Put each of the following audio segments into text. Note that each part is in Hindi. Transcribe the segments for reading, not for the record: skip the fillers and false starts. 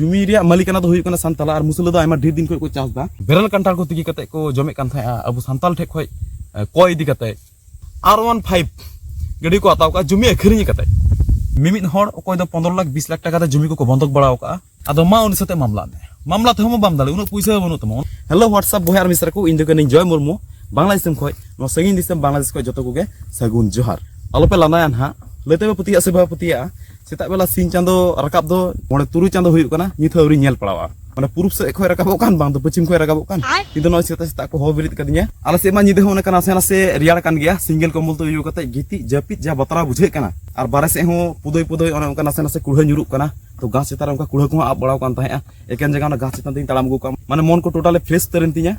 jumi ria malikana do huyuk kana santala ar musula do aima dhir din ko chas da beral kantar ko tigi kate ko jome kan tha abu santal thek khoi koi idi kate R15 gadi ko ataw ka jumi akhrini kate mimit hor okoy do 15 lakh 20 lakh taka da jumi ko bondok baraw ka ado ma uni sate mamla te homo bam dale uno puisa banu tamo hello whatsapp boy ar misra ko indo kan enjoy murmu bangladesh sem khoi no sangin disem bangladesh ko joto ko ge sagun johar alope lanayan ha lete ba putia se ba putia setak bela sin chando rakap do mone turu chando huyuk kana nit hauri nyel palawa mane purup se khoi rakabok kan bang do pachim khoi rakabok kan kintu no setak ko hobirit kadinya ala se ma nyide hona kana se riar kan gya single komul to yu kata giti japit ja batara bujhe kana ar bare se ho pudoi ona kana se kulha nyuruk kana to gas setar onka kulha ko ab baraw kan tahe eken jaga na gas setan tin talam gu kam mane mon ko totale fresh terin tinya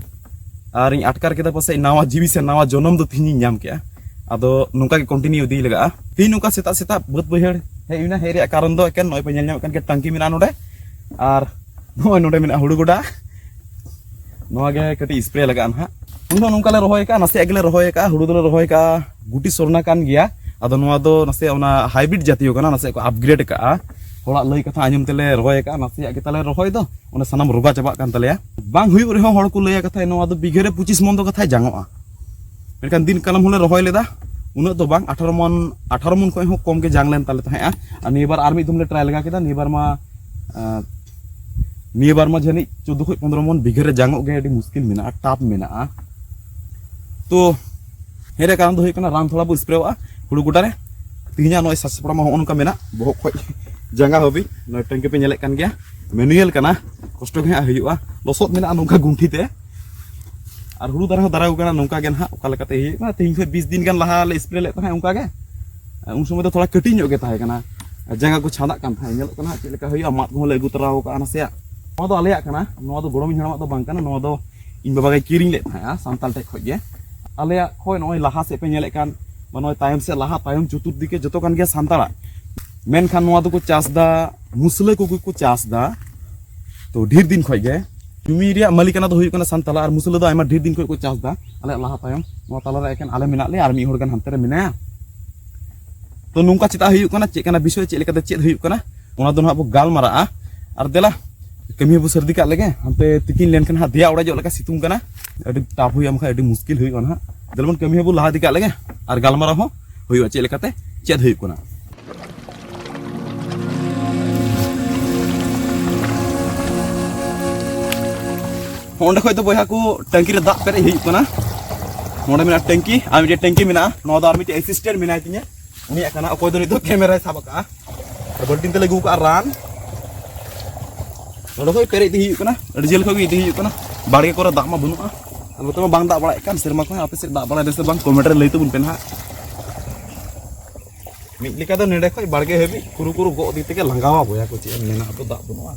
ar ing atkar kita pase nawa jibi se nawa jonom do tini nyam kya ado nungka ke continue di lega ti nungka setak bet beher he ina he ria karon do eken noy penyel nyam kan ke tangki mina node ar noy node mina hudu goda noa ge kati spray lagaan ha uno nungka le rohoy ka nase agile rohoy ka hudu do rohoy ka guti sorna kan gya ado noa do nase ona hybrid jatiyo kana nase ko upgrade ka hola lay katha anyum tele rohoy ka nase kita le rohoy do ona sanam roga chaba kan tale ya bang huyu reho hor ko lay katha noa do bighere 25 mon do katha jangoa mekan din kalam hole rohoy leda uno do bang 18 mon ko ho kom ke janglen tale tahe a nibar army tumle try laga kita nibar ma jani 14 khoi 15 mon bighere jangok ge adi muskil mena tap mena to here karam do hikana ram thola bu spray wa hudu gudare tinya noy sasapra ma on ka mena bohok khoi janga hobi noy tangke pe nyelek kan gya manual kana kosto ge huyu'a losot mena nongka gungthi te ar hudu darau kana nongka gen ha okala kate hi ma 20 din kan laha le spray le tahe onka ge un somoy do thola kati nyok ge tahe kana janga ko chhanak kan tahe nyelok kana chele ka huyu'a mat ko le gu tarau ka anasya no do aleya kana no do gorom hinama do bang kana no do in baba ge kiring le tahe santal tek khoj ge aleya khoi noy laha se pe nyelek kan manoy tayam se laha tayam chutur dike joto kan ge santala menkan no do ko chas da musle ko chas da to dhir din khoj ge jumi ria malikana do huyuk kana santala ar musula do aima dhir din ko chas da ale laha tayam no tala ra eken ale menak le ar mi hor gan hantere mena to nungka cita huyuk kana cek kana bisoy cek lekate cek huyuk kana ona do na bo gal mara ar dela kami bu serdi ka lege hante tikin len kan ha dia ora jo leka situng kana adi tap huyam kha adi muskil huy kana delmon kami bu laha dika lege ar gal mara ho huyu cek lekate cek huyuk kana onde khoi to boya ko tangki re dak pere huyuk kana node mena tangki ami dia tangki mena no do army assistant mena tinya uni akana okoy do ni do camera sabaka bolting tele gu ka ran node khoi pere di huyuk kana rijel khoi di huyuk kana barge kora dak ma bunua alo to bang dak bala kan serma ko ape se dak bala dese bang komentar lei to bun pen ha mit lika do nede khoi barge hebi kuru go di teke langawa boya ko ci mena to dak bunua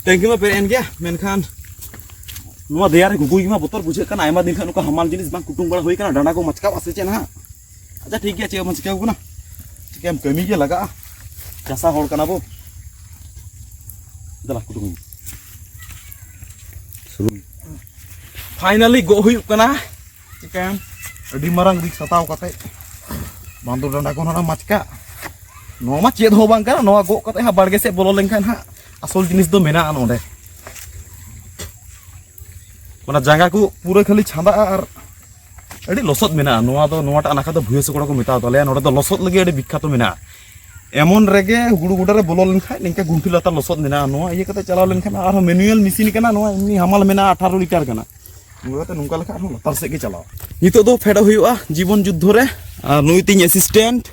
tangki ma peren gya menkan nuwa deyar gugui ma botor bujhe kan aima din kan ka hamal jinis bang kutung bala hoi kana dana ko machka ase chen ha acha thik gya che man chika ko na chikem kami ge laga jasa hor kana bo dala kutung suru finally go hui kana chikem adi marang dik sataw kate bandur dana ko na machka no ma chet ho bang kana no go kate ha barge se bolo lengkan ha asol jinis do mena an onde mana jangga ku pura khali chanda ar adi losot mena noa do noa ta anaka do bhuyeso ko meta dole node do losot lagi adi bikhato mena emon rege gudu gudare bolo lenkhai ningka gunthi lata losot mena noa iye kate chalao lenkhai ar manual machine kana noa imni hamal mena 18 liter kana nungka nungka lekha ar latar se ge chalao nito do feda huyu'a jibon juddho re nui tin assistant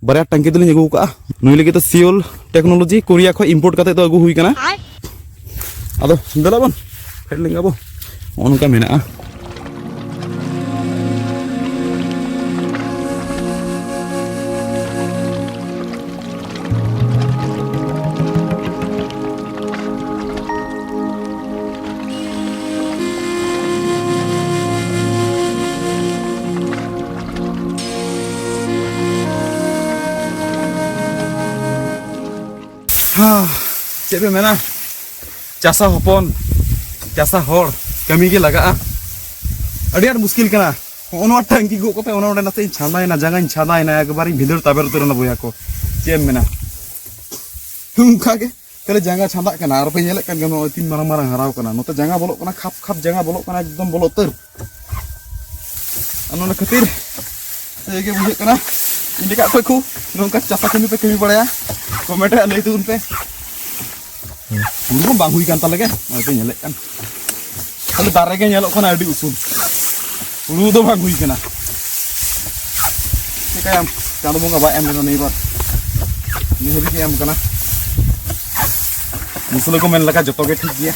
barya tangki dole agu ka nui lagi to Seoul technology Korea kho import kate to agu hui kana ado dela bon fed lenga bo onka mena Cebe mena jasa hopon jasa hor kami ge laga adi ar muskil kana ono tangki go ko pe ono na sei chana na jangan chana na ekbari bhidor taber turna boya ko cem mena उनका के कले जंगा छांदा कना और पे नेले कन गनो तीन मारang मारang हराव कना नोते जंगा बोलो कना खाप खाप जंगा बोलो कना एकदम बोलो तर अनोना खातिर से के बुझे कना इंडी का कोई खु नोंका चासा कमी पे कमी पड़या कमेंट ले तुन पे उनको बांग हुई कान ताले के पे नेले कन खाली दारे के नेलो कना अडी उसूल उरु दो बांग हुई कना Kaya kalau mau nggak em dengan ini hari ke em kena musuh ko main laka joto ke ठीक dia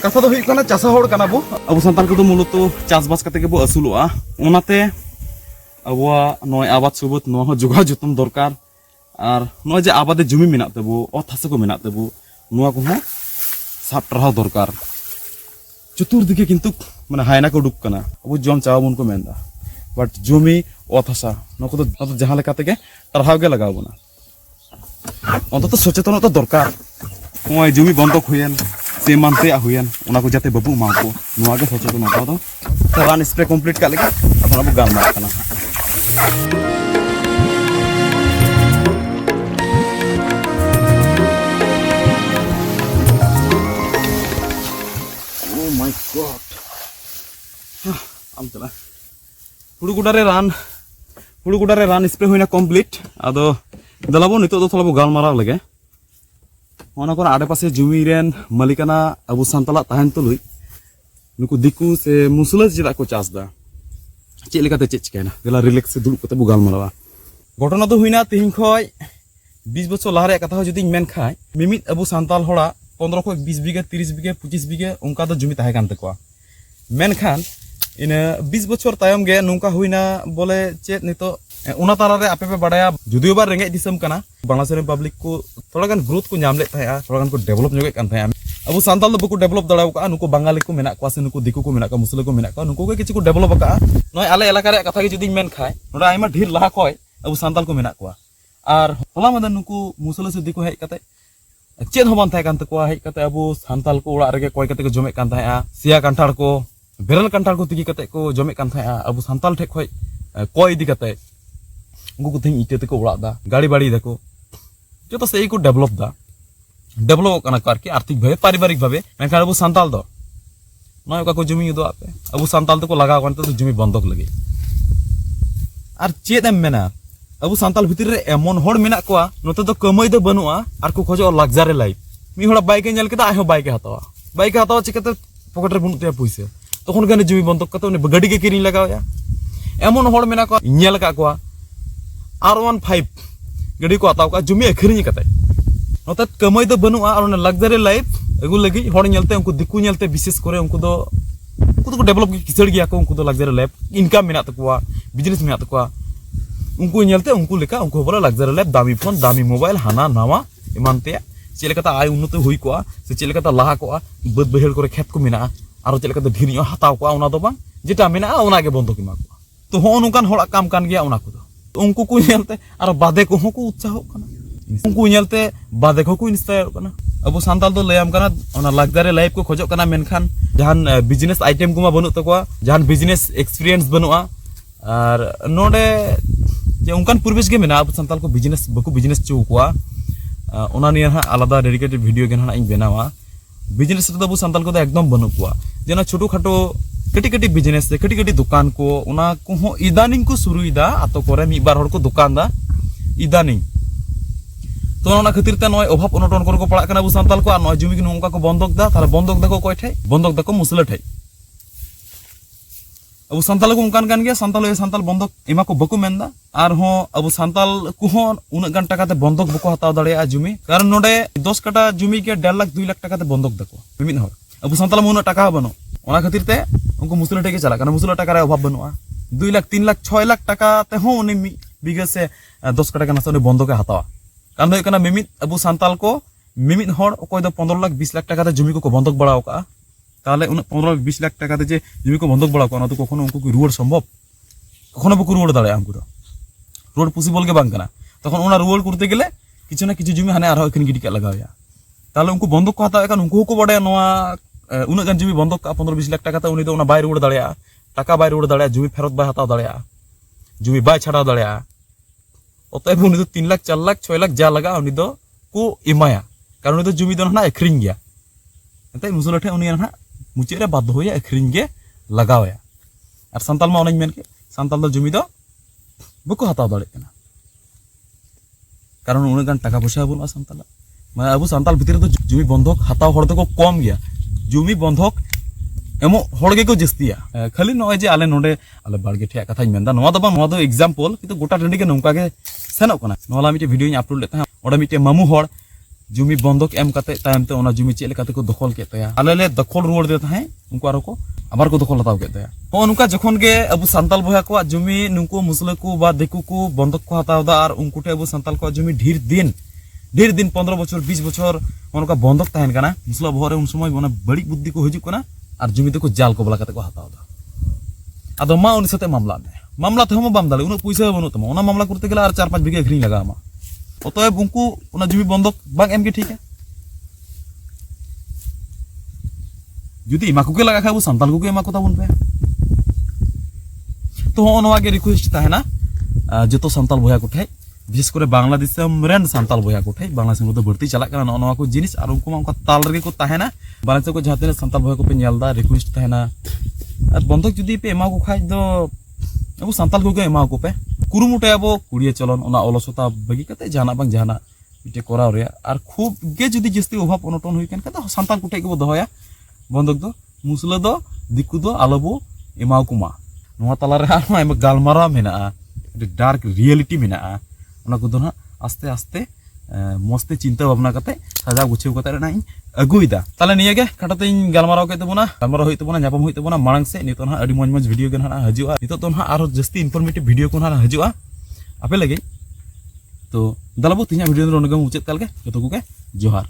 कथा तो हुई चाषा हड़ कना बो अब सानताल को मूलत चाषबास करते के बो असुलोआ ओनाते अबवा नय आबाद सुबत न जोगा जतन दरकार और न जे आबादे जमी मेना तबो अत हासा को मेना तबो नोआ को साब टराव दरकार चतुर्दिके किंतु माने हायना को उडुक कना अब जम चावा बन को मेनदा बट जमी अत हासा नको तो जहां लेका तेगे टराव गे लगाव बना अंतत सचेतनता दरकार नय जमी बंधक हुयन से मानते हुयन उना को जाते बाबू मा को नोआ के सचेतनता दो रान स्प्रे कंप्लीट का लेके अब अब गाल मार कना ओ माय गॉड am चला हुड़ू गुडारे रान स्प्रे होइना कंप्लीट आदो दलाबो नितो दो थलाबो गाल मारा लगे ओना कोन आडे पासे जमी रेन मालिकाना अबु सानताला ताहन तुलुई नुकु दिकु से मुसला जेदा को चास दा चे लेकाते चे चिकायना देला रिलैक्स से दुड़ कते बुगाल मारा घटना तो हुइना तिहिं खय 20 बछर लाहा रे कथा जदि मेन खाय मिमित अबु सानताल होड़ा 15 खय 20 बीघा 30 बीघा 25 बीघा उनका तो जमी ताहे कान तकोआ मेन खान इन 20 बछर तायम गे नुका हुइना बोले चे नितो उना ताला रे आपे पे बडाया जुदियो बार रेंगे दिसम कना बांग्लादेश पब्लिक को थोड़ा गान ग्रोथ को नाम ले थाया थोड़ा गान को डेवलप जोगे कान थाया अब सानताल दो बको डेवलप दड़ाव का नुको बंगाली को मेना को से नुको दिकु को मेना का मुसले को मेना का नुको के किछु को डेवलप का नय आले इलाका रे कथा के जदि मेन खाय नोडा आइमा ढेर लाहा खय अब सानताल को मेना को आर होला मदन नुको मुसले से दिकु हेज कते चेद होबान थाय कान तको हेज कते अब सानताल को उड़ा रे कोय कते को जमे कान थाया सिया कांठार को बेरल कांठार को तिगी कते को जमे कान थाया अब सानताल ठे खय कोय इदी कते उनको को थिंग इते तको उड़ा दा गाड़ी बाड़ी देखो जो तो सही को डेवलप दा डेवलप कना करके आर्थिक भावे पारिवारिक भावे मेनखान अब सानताल दो नय का को जमी दो आपे अब सानताल तो लगाव कान तो जमी बंधक लगे आर चेद एम मेना अब सानताल भितर रे एमन होड़ मेना कोआ नोते तो कमाई दो बनुआ आर को खोजो लग्जरी लाइफ मी होड़ा बाइक नेल केदा आहो बाइक हतावा चिकते पॉकेट रे बुनुते पैसा तखन गाने जमी बंधक कते उनी गाड़ी के किरिन लगावया एमन होड़ मेना को नेल का कोआ R15 गाड़ी को हताव का जमी अखरिनी कते नोते कमाई दो बनुआ और लग्जरी लाइफ एगु लगी होड़ नेलते उनको दिकु नेलते विशेष करे उनको तो डेवलप किसड़ गया को उनको तो लग्जरी लाइफ इनकम मेना तकोआ बिजनेस मेना तकोआ उनको नेलते उनको लेका उनको बोला लग्जरी लाइफ दामी फोन दामी मोबाइल हाना नावा इमानते चेलेकाता आय उन्नति हुई कोआ से चेलेकाता लाहा कोआ बद बहेड़ करे खेत को मेना आरो चेलेकाता ढिरियो हताव कोआ उना दो बांग जेटा मेना उना के बंधक इमा कोआ तो हो नोकान होड़ा काम कान गया उना को तो उनको को नेलते आरो बादे को हो को उत्साह कना उनको नेलते बादे को इंस्पायर कना अब सानताल तो लयाम कना ओना लग्जरी लाइफ को खोजो कना मेनखान जहान बिजनेस आइटम को मा बनु तकोआ जहान बिजनेस एक्सपीरियंस बनुआ और नोडे जे उनकान पूर्वेश के मेना अब सानताल को बिजनेस बको बिजनेस चो कोआ ओना निया हा आलादा डेडिकेटेड वीडियो के ना इन बेनावा बिजनेस रे अब सानताल को एकदम बनु कोआ जेना छोटो खाटो कटी कटी बिजनेस से कटी कटी दुकान को उना को हो इदानिंग को शुरू इदा आतो करे मी बार हर को दुकान दा इदानिंग तो ओना खातिर ते नय अभाव अनटन को पड़ा कना अब सानताल को नय जमी को उनका को बंधक दा तार बंधक दको कोय ठाई बंधक दको मुसले ठाई अब संताल को उनकान कान गया संताल बंधक एमा को बको मेंदा और हो अब संताल को हो उन गन टाका ते बंधक बको हताव दाड़े जुमी कारण नोडे 10 कटा जुमी के 1.5 लाख 2 लाख टाका ते बंधक दको मिमिन हर अब संताल मुना टाका बनो ओना खातिर ते उनको मुसला टेके चला कारण मुसला टाका रे अभाव बनुआ 2 लाख 3 लाख 6 लाख टाका ते हो उनी बिगे से 10 कटा का नसने बंधक के हतावा कारण होय kana मिमित अब संताल को मिमित हर ओकोय दो 15 लाख 20 लाख टाका ते जुमी को बंधक बड़ाव का ताले उन 15 लाख 20 लाख टाका ते जे जुमी को बंधक बड़ा को तो कखनो उनको की रुवाड़ संभव कखनो बको रुवाड़ दाड़े उनको रोड पॉसिबल के बांग कना तखन ओना रुवाड़ करते गेले किछु ना किछु जुमी हाने आरो एखन गिडी के लगावया ताले उनको बंधक को हताव एखन उनको को बड़े नोआ उन गन जुमी बंधक का 15 20 लाख टाका ते उनी दो ओना बाय रुवाड़ दाड़ेया टाका बाय रुवाड़ दाड़ेया जुमी फेरत बाय हताव दाड़ेया जुमी बाय छाड़ा दाड़ेया अतएव उनी दो 3 लाख 4 लाख 6 लाख जा लगा उनी दो को इमाया कारण उनी दो जुमी दो ना अखरिंग गया एते मुसला ठे उनी ना मुचे रे बाध्य होया अखरिंग गे लगावया और संताल मा ओनाኝ मेन के संताल दो जुमी दो बको हताव दाड़े कना कारण उन गन टाका पैसा बनुआ संताल माने अब संताल भितर दो जुमी बंधक हताव हर दो कम गया जुमी बंधक एमो हर गे को जस्तिया खाली नय जे आले नोडे आले बाड़गे ठे कथाኝ मेनदा नोवा दो बा नोवा दो एग्जांपल किंतु गोटा टंडी के नोंका के सेनोक कना नोला मिटे वीडियो नी अपलोड लेता ओडा मिटे मामू हर जुमी बंधक एम काते तायमते ओना जुमी चेल काते को दखल के तया आले ले दखल रुवाड़ दे ताहे उनको आरो को आबार को दखल हताव के तया हो उनका जखन गे अब संताल बया को जुमी नुको मुसले को बा देखु को बंधक को हताव दा और उनको टे अब संताल को जुमी ढेर दिन 15 बछर 20 बछर उनका बंधक ताहेन काना मुसला भरे उन समय ओना बड़ी बुद्धि को हिजु कना और जुमी ते को जाल को बला काते को हताव दा आदो मा उनी साथे मामला ते हम बाम दाले उन पैसा बनु तमा ओना मामला करते गेला और 4-5 बीघा अखरिंग लगा मा अतएव उनको उना जुमी बंधक बांग एम के ठीक है जुदी एमा को लगा खाबो संताल को एमा को ताबुन पे तो हो नवा के रिक्वेस्ट ताहेना जतो संताल बया को ठाई विशेष करे बांग्लादेश रेन संताल बया को ठाई बांग्लादेश में तो बढ़ती चला करना नवा को जिनिस और उनको उनका ताल रे को ताहेना बांग्लादेश को जहाते संताल बया को पे नेलदा रिक्वेस्ट ताहेना और बंधक जुदी पे एमा को खाई दो अब संताल को एमा को पे कुरुमुटे अब कुड़िया चलन ओना अलसता बगी कते जाना बांग जाना मिटे कराव रे और खूब गे जुदी जस्ती अभाव अनटन हुई कन तो संताल कुटे के बो दहया बंधक दो मुसला दो दिकु दो आलोबो एमा को मा नोआ तला रे आमा एम गालमारा मेना डार्क रियलिटी मेना ओना को दो ना आस्ते आस्ते मस्ते चिंता भावना कते साजा गुछेव कते ना अगुइदा ताले निया गे खाटाते गालमाराव के तबना गालमाराव होई तबना न्यापम होई तबना मांग से नितो ना अडी मज वीडियो के ना हजुआ नितो तो ना आरो जस्ती इनफॉर्मेटिव वीडियो को ना हजुआ आपे लगे तो दलबो तिना वीडियो रो नगम उचित काल के जतो को के जोहार।